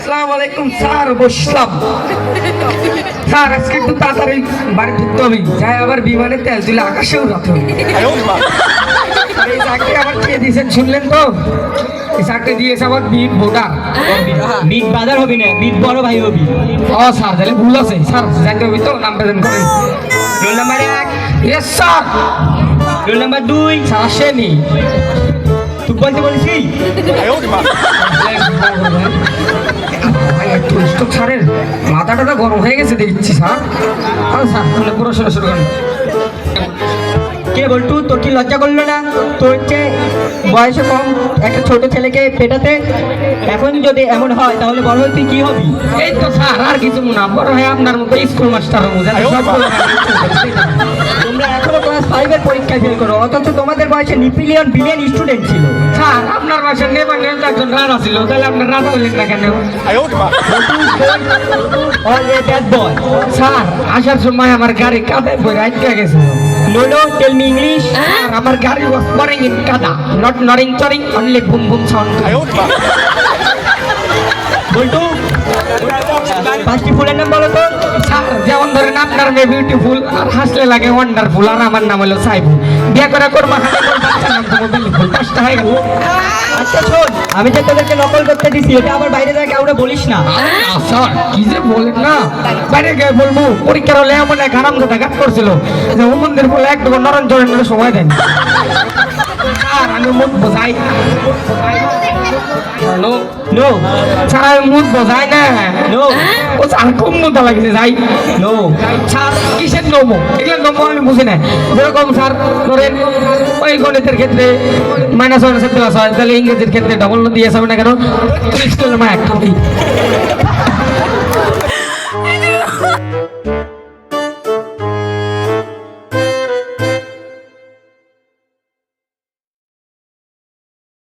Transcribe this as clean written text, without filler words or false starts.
আসসালামু আলাইকুম স্যার, বসলাম। স্যার আজকে একটু তাড়াতাড়ি বাড়ি ঢুকতে হবে, যাই আবার বিমানে তেল তুলে আকাশে উড়াতে হবে। আর এই চাকরি আবার কে দিয়েছেন শুনলেন তো? এই চাকরি দিয়েছে আমার বিট ভোটার। বিট বাজার হবি না, বিট বড় ভাই হবি। ও স্যার, তাহলে ভুল আছে স্যার, জানতে হবে তো, নাম প্রেজেন্ট করেন। Roll number 1, yes sir. Roll number 2। Sir আসেনি। তুই বলতে বলেছি? স্যারের মাথাটা তো গরম হয়ে গেছে দেখছি স্যার। স্যার তাহলে পড়াশোনা শুরু করেন। কে বলটু, তোর কি লজ্জা করলো না? তোর চেয়ে বয়সে কম একটা ছোট ছেলেকে পেটাতে? এখন যদি এমন হয় তাহলে বড় হয়ে তুই কি হবি? এই তো স্যার, আর কিছু না, বড় হয়ে আপনার মতো স্কুল মাস্টার হবো, যাতে সবগুলো তোমরা এখনো ক্লাস 5 এর পরীক্ষায় ফেল করো, অথচ তোমাদের বয়সে নিপিলিয়ন বিলিয়ন স্টুডেন্ট ছিল। স্যার আপনার বাসার নেবার নেল একজন রাজা ছিল, তাহলে আপনার রাজা হলেন না কেন? All a bad boy. Sir আসার সময় আমার গাড়ি কাদায় পড়ে আটকে গেছে। No no, tell me English. Sir আমার গাড়ি was boring in কাদা, not noring choring, only boom boom sound. Boltu, 5টি ফুলের নাম বলো তো। স্যার যেমন ধরেন আপনার মেয়ে বিউটিফুল, আর হাসলে লাগে ওয়ান্ডারফুল, আর আমার নাম হলো সাইফুল। বিয়ে করে করবা খালি বাচ্চার নাম তো বিউটিফুল। 5টা হয়ে গেল। আচ্ছা শোন, আমি যে তোদেরকে নকল করতে দিছি এটা আবার বাইরে যায় কাউরে বলিস না। স্যার কি যে বলেন না, বাইরে গিয়ে বলবো। পরীক্ষার হলে এমন এক হারাম কথা গাত করছিল যে ওমনদের বলে একটু নরম চরণের সময় দেন। স্যার আমি মুখ বোঝাই। নো নো স্যার আমি মুখ বোঝাই না। নো ও স্যার খুব মোটা লাগছে যাই। নো স্যার কিসের নমো? এগুলো নমো আমি বুঝি না। যেরকম স্যার ধরেন ওই গণিতের ক্ষেত্রে -1 প্লাস হয়, তাহলে ইংরেজির ক্ষেত্রে ডবল দিয়ে যাবে না কেন? স্কুলের মা একটা